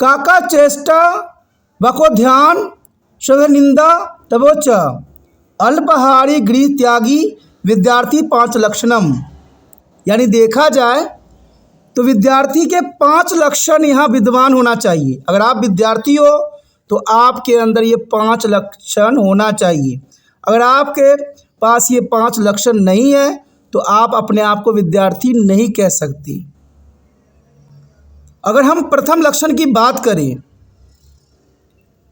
काका चेष्टा बको ध्यान शव निंदा तबोच अल्पहारी गृह त्यागी विद्यार्थी 5 लक्षणम। यानी देखा जाए तो विद्यार्थी के 5 लक्षण यहाँ विद्यमान होना चाहिए। अगर आप विद्यार्थी हो तो आपके अंदर ये 5 लक्षण होना चाहिए। अगर आपके पास ये 5 लक्षण नहीं है तो आप अपने आप को विद्यार्थी नहीं कह सकते। अगर हम प्रथम लक्षण की बात करें,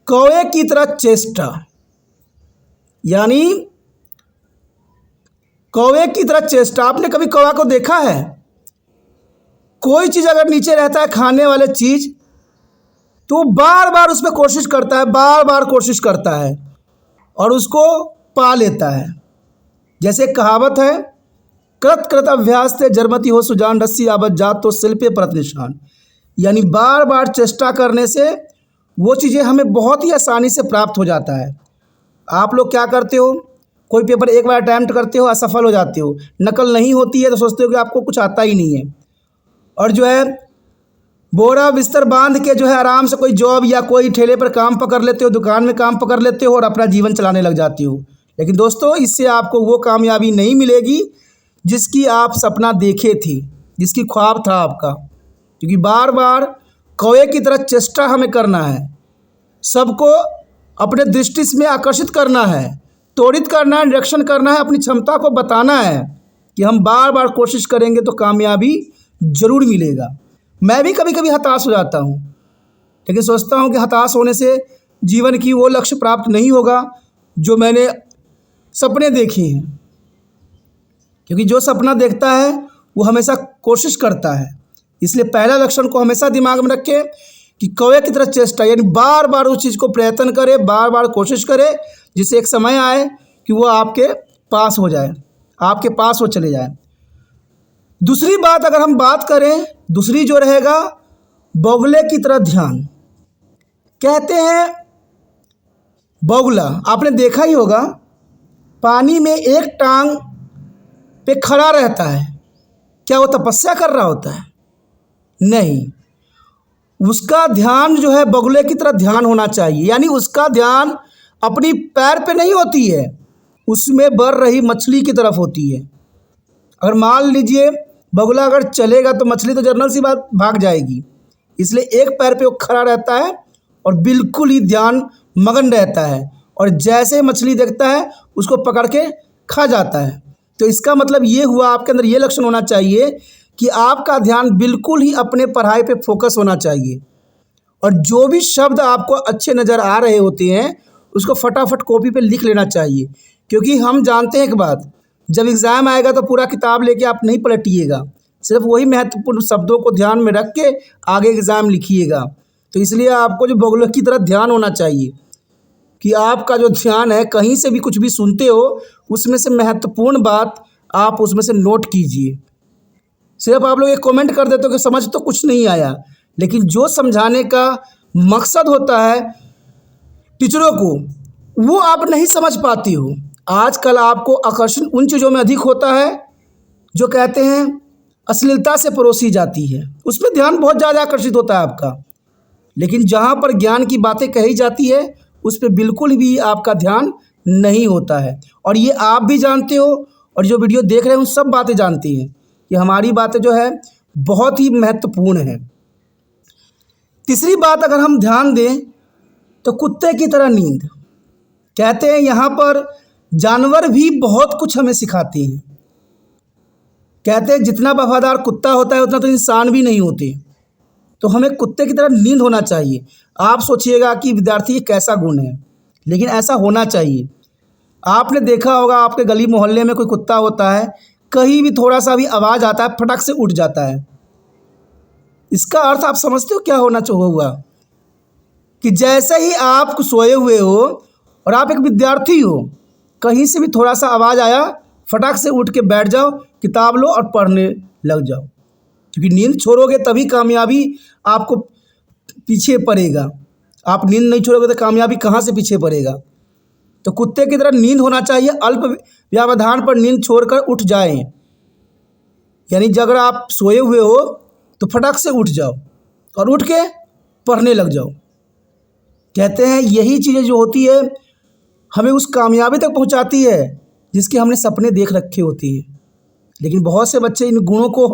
कौवे की तरह चेष्टा, यानी कौवे की तरह चेष्टा। आपने कभी कौवा को देखा है? कोई चीज़ अगर नीचे रहता है, खाने वाले चीज़, तो बार बार उस पर कोशिश करता है, बार बार कोशिश करता है और उसको पा लेता है। जैसे कहावत है, कृत कृत अभ्यास ते जरमती हो सुजान, रस्सी आबद जात तो सिल पे परत निशान। यानी बार बार चेष्टा करने से वो चीज़ें हमें बहुत ही आसानी से प्राप्त हो जाता है। आप लोग क्या करते हो, कोई पेपर एक बार अटैम्प्ट करते हो, असफल हो जाते हो, नकल नहीं होती है तो सोचते हो कि आपको कुछ आता ही नहीं है, और जो है बोरा बिस्तर बांध के जो है आराम से कोई जॉब या कोई ठेले पर काम पकड़ लेते हो, दुकान में काम पकड़ लेते हो और अपना जीवन चलाने लग जाते हो। लेकिन दोस्तों, इससे आपको वो कामयाबी नहीं मिलेगी जिसकी आप सपना देखे थे, जिसकी ख्वाब था आपका। क्योंकि बार बार कौवे की तरह चेष्टा हमें करना है, सबको अपने दृष्टि में आकर्षित करना है, त्वरित करना है, निरीक्षण करना है, अपनी क्षमता को बताना है कि हम बार बार कोशिश करेंगे तो कामयाबी ज़रूर मिलेगा। मैं भी कभी कभी हताश हो जाता हूँ, लेकिन सोचता हूँ कि हताश होने से जीवन की वो लक्ष्य प्राप्त नहीं होगा जो मैंने सपने देखे हैं। क्योंकि जो सपना देखता है वो हमेशा कोशिश करता है। इसलिए पहला लक्षण को हमेशा दिमाग में रखें कि कौवे की तरह चेष्टा, यानी बार बार उस चीज़ को प्रयत्न करे, बार बार कोशिश करे, जिससे एक समय आए कि वो आपके पास हो जाए, आपके पास वो चले जाए। दूसरी बात अगर हम बात करें, दूसरी जो रहेगा, बगुले की तरह ध्यान। कहते हैं बगुला, आपने देखा ही होगा, पानी में एक टांग पे खड़ा रहता है। क्या वो तपस्या कर रहा होता है? नहीं, उसका ध्यान जो है बगुले की तरह ध्यान होना चाहिए। यानी उसका ध्यान अपनी पैर पे नहीं होती है, उसमें बढ़ रही मछली की तरफ होती है। अगर मान लीजिए बगुला अगर चलेगा तो मछली तो जनरल सी बात भाग जाएगी। इसलिए एक पैर पे वो खड़ा रहता है और बिल्कुल ही ध्यान मगन रहता है, और जैसे मछली देखता है उसको पकड़ के खा जाता है। तो इसका मतलब ये हुआ, आपके अंदर ये लक्षण होना चाहिए कि आपका ध्यान बिल्कुल ही अपने पढ़ाई पे फोकस होना चाहिए, और जो भी शब्द आपको अच्छे नज़र आ रहे होते हैं उसको फटाफट कॉपी पे लिख लेना चाहिए। क्योंकि हम जानते हैं एक बात, जब एग्ज़ाम आएगा तो पूरा किताब लेके आप नहीं पलटिएगा, सिर्फ वही महत्वपूर्ण शब्दों को ध्यान में रख के आगे एग्ज़ाम लिखिएगा। तो इसलिए आपको जो बगुलों की तरह ध्यान होना चाहिए कि आपका जो ध्यान है, कहीं से भी कुछ भी सुनते हो उसमें से महत्वपूर्ण बात आप उसमें से नोट कीजिए। सिर्फ आप लोग एक कमेंट कर देते हो कि समझ तो कुछ नहीं आया, लेकिन जो समझाने का मकसद होता है टीचरों को, वो आप नहीं समझ पाती हो। आजकल आपको आकर्षण उन चीज़ों में अधिक होता है जो कहते हैं अश्लीलता से परोसी जाती है, उसमें ध्यान बहुत ज़्यादा आकर्षित होता है आपका। लेकिन जहाँ पर ज्ञान की बातें कही जाती है उस पर बिल्कुल भी आपका ध्यान नहीं होता है, और ये आप भी जानते हो, और जो वीडियो देख रहे हैं उन सब बातें जानती हैं कि हमारी बातें जो है बहुत ही महत्वपूर्ण है। तीसरी बात अगर हम ध्यान दें तो कुत्ते की तरह नींद। कहते हैं यहाँ पर जानवर भी बहुत कुछ हमें सिखाते हैं। कहते हैं जितना वफादार कुत्ता होता है उतना तो इंसान भी नहीं होते। तो हमें कुत्ते की तरह नींद होना चाहिए। आप सोचिएगा कि विद्यार्थी ये कैसा गुण है, लेकिन ऐसा होना चाहिए। आपने देखा होगा, आपके गली मोहल्ले में कोई कुत्ता होता है, कहीं भी थोड़ा सा भी आवाज़ आता है फटक से उठ जाता है। इसका अर्थ आप समझते हो क्या होना होगा कि जैसे ही आप सोए हुए हो और आप एक विद्यार्थी हो, कहीं से भी थोड़ा सा आवाज़ आया, फटाक से उठ के बैठ जाओ, किताब लो और पढ़ने लग जाओ। क्योंकि नींद छोड़ोगे तभी कामयाबी आपको पीछे पड़ेगा। आप नींद नहीं छोड़ोगे तो कामयाबी कहाँ से पीछे पड़ेगा। तो कुत्ते की तरह नींद होना चाहिए। अल्प व्यवधान पर नींद छोड़कर उठ जाएं। यानी अगर आप सोए हुए हो तो फटाक से उठ जाओ और उठ के पढ़ने लग जाओ। कहते हैं यही चीज़ें जो होती है हमें उस कामयाबी तक पहुंचाती है जिसके हमने सपने देख रखे होते हैं। लेकिन बहुत से बच्चे इन गुणों को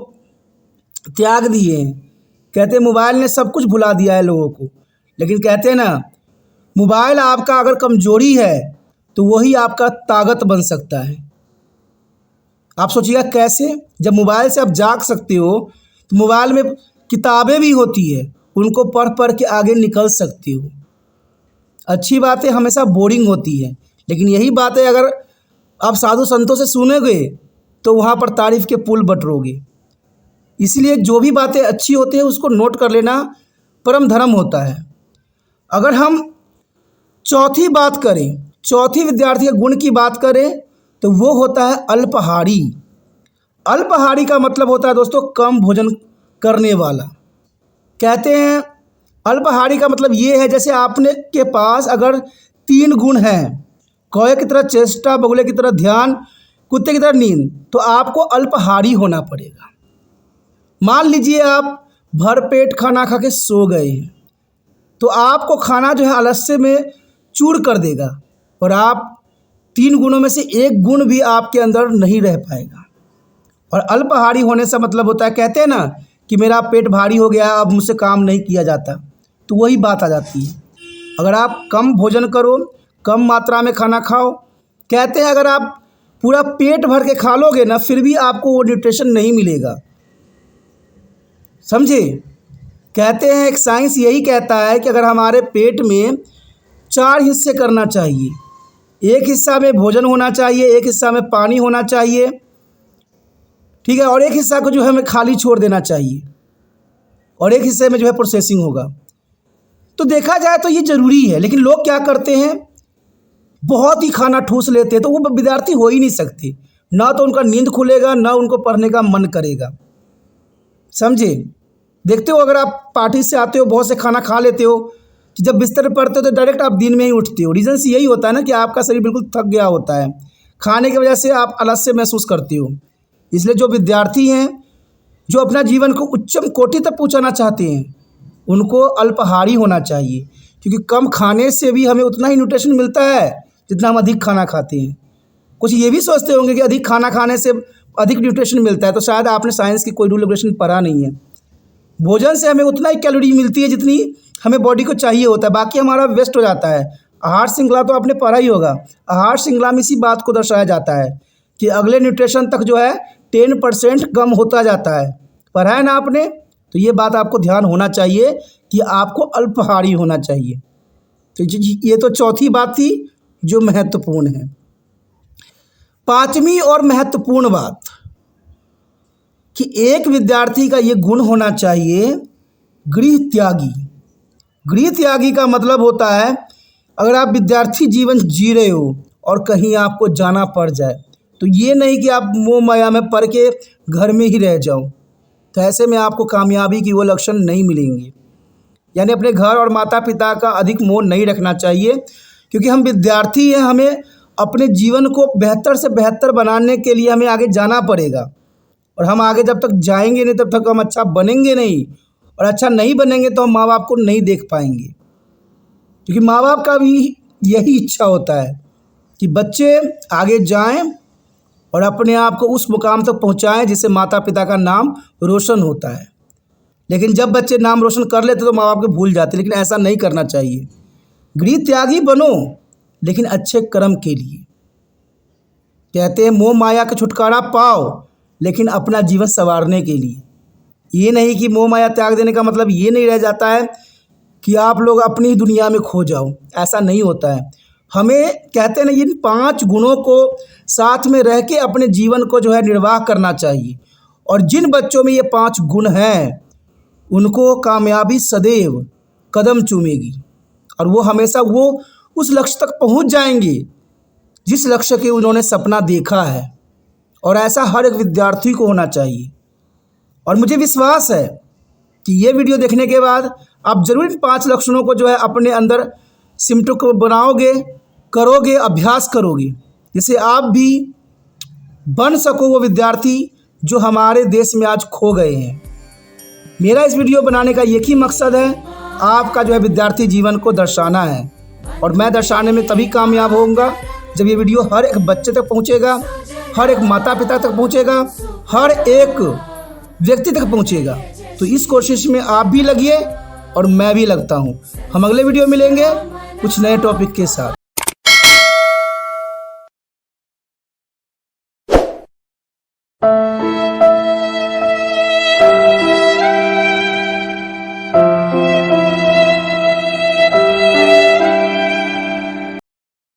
त्याग दिए हैं। कहते हैं मोबाइल ने सब कुछ भुला दिया है लोगों को। लेकिन कहते हैं ना, मोबाइल आपका अगर कमजोरी है तो वही आपका ताकत बन सकता है। आप सोचिएगा कैसे, जब मोबाइल से आप जाग सकते हो तो मोबाइल में किताबें भी होती है, उनको पढ़ पढ़ के आगे निकल सकते हो। अच्छी बातें हमेशा बोरिंग होती है, लेकिन यही बातें अगर आप साधु संतों से सुनोगे तो वहाँ पर तारीफ़ के पुल बटोरोगे। इसलिए जो भी बातें अच्छी होती हैं उसको नोट कर लेना परम धर्म होता है। अगर हम चौथी बात करें, चौथी विद्यार्थी के गुण की बात करें तो वो होता है अल्पाहारी। अल्पाहारी का मतलब होता है दोस्तों कम भोजन करने वाला। कहते हैं अल्पाहारी का मतलब ये है, जैसे आपने के पास अगर 3 गुण हैं, कौवे की तरह चेष्टा, बगुले की तरह ध्यान, कुत्ते की तरह नींद, तो आपको अल्पाहारी होना पड़ेगा। मान लीजिए आप भरपेट खाना खा के सो गए हैं तो आपको खाना जो है आलस्य में चूर कर देगा और आप 3 गुणों में से 1 गुण भी आपके अंदर नहीं रह पाएगा। और अल्पाहारी होने से मतलब होता है, कहते हैं ना कि मेरा पेट भारी हो गया, अब मुझसे काम नहीं किया जाता, तो वही बात आ जाती है। अगर आप कम भोजन करो, कम मात्रा में खाना खाओ, कहते हैं अगर आप पूरा पेट भर के खा लोगे ना फिर भी आपको वो न्यूट्रिशन नहीं मिलेगा। समझे? कहते हैं एक साइंस यही कहता है कि अगर हमारे पेट में 4 हिस्से करना चाहिए, एक हिस्सा में भोजन होना चाहिए, एक हिस्सा में पानी होना चाहिए, ठीक है, और एक हिस्सा को जो है हमें खाली छोड़ देना चाहिए, और एक हिस्से में जो है प्रोसेसिंग होगा। तो देखा जाए तो ये ज़रूरी है, लेकिन लोग क्या करते हैं, बहुत ही खाना ठूस लेते हैं, तो वो विद्यार्थी हो ही नहीं सकते। ना तो उनका नींद खुलेगा, ना उनको पढ़ने का मन करेगा। समझे? देखते हो अगर आप पार्टी से आते हो, बहुत से खाना खा लेते हो, जब बिस्तर पर पड़ते हो तो डायरेक्ट आप दिन में ही उठते हो। रीज़न यही होता है ना कि आपका शरीर बिल्कुल थक गया होता है, खाने की वजह से आप आलस्य महसूस करते हो। इसलिए जो विद्यार्थी हैं जो अपना जीवन को उच्चम कोटि तक पहुंचाना चाहते हैं उनको अल्पाहारी होना चाहिए, क्योंकि कम खाने से भी हमें उतना ही न्यूट्रिशन मिलता है जितना हम अधिक खाना खाते हैं। कुछ ये भी सोचते होंगे कि अधिक खाना खाने से अधिक न्यूट्रिशन मिलता है, तो शायद आपने साइंस की कोई रूल रेगुलेशन पढ़ा नहीं है। भोजन से हमें उतना ही कैलोरी मिलती है जितनी हमें बॉडी को चाहिए होता है, बाकी हमारा वेस्ट हो जाता है। आहार श्रृंखला तो आपने पढ़ा ही होगा। आहार श्रृंखला में इसी बात को दर्शाया जाता है कि अगले न्यूट्रिशन तक जो है 10% कम होता जाता है। पढ़ा है ना आपने? तो ये बात आपको ध्यान होना चाहिए कि आपको अल्पाहारी होना चाहिए। तो ये तो चौथी बात थी जो महत्वपूर्ण है। 5वीं और महत्वपूर्ण बात कि एक विद्यार्थी का ये गुण होना चाहिए गृह त्यागी। गृह त्यागी का मतलब होता है अगर आप विद्यार्थी जीवन जी रहे हो और कहीं आपको जाना पड़ जाए तो ये नहीं कि आप मोह माया में पड़ के घर में ही रह जाओ, तो ऐसे में आपको कामयाबी की वो लक्षण नहीं मिलेंगे। यानी अपने घर और माता पिता का अधिक मोह नहीं रखना चाहिए, क्योंकि हम विद्यार्थी हैं, हमें अपने जीवन को बेहतर से बेहतर बनाने के लिए हमें आगे जाना पड़ेगा। और हम आगे जब तक जाएंगे नहीं तब तक हम अच्छा बनेंगे नहीं, और अच्छा नहीं बनेंगे तो हम माँ बाप को नहीं देख पाएंगे। क्योंकि माँ बाप का भी यही इच्छा होता है कि बच्चे आगे जाएं और अपने आप को उस मुकाम तक पहुँचाएं जिससे माता पिता का नाम रोशन होता है। लेकिन जब बच्चे नाम रोशन कर लेते तो माँ बाप को भूल जाते, लेकिन ऐसा नहीं करना चाहिए। गृह त्यागी बनो लेकिन अच्छे कर्म के लिए। कहते हैं मोह माया का छुटकारा पाओ लेकिन अपना जीवन संवारने के लिए। ये नहीं कि मोह माया त्याग देने का मतलब ये नहीं रह जाता है कि आप लोग अपनी दुनिया में खो जाओ, ऐसा नहीं होता है। हमें कहते हैं ना इन 5 गुणों को साथ में रह के अपने जीवन को जो है निर्वाह करना चाहिए। और जिन बच्चों में ये 5 गुण हैं उनको कामयाबी सदैव कदम चूमेगी और वो हमेशा वो उस लक्ष्य तक पहुंच जाएंगे जिस लक्ष्य के उन्होंने सपना देखा है। और ऐसा हर एक विद्यार्थी को होना चाहिए। और मुझे विश्वास है कि ये वीडियो देखने के बाद आप ज़रूर इन 5 लक्षणों को जो है अपने अंदर सिमटो को बनाओगे, करोगे, अभ्यास करोगे, जिससे आप भी बन सको वो विद्यार्थी जो हमारे देश में आज खो गए हैं। मेरा इस वीडियो बनाने का एक ही मकसद है आपका जो है विद्यार्थी जीवन को दर्शाना है। और मैं दर्शाने में तभी कामयाब होऊंगा जब ये वीडियो हर एक बच्चे तक पहुंचेगा, हर एक माता पिता तक पहुंचेगा, हर एक व्यक्ति तक पहुंचेगा। तो इस कोशिश में आप भी लगिए और मैं भी लगता हूं। हम अगले वीडियो मिलेंगे कुछ नए टॉपिक के साथ।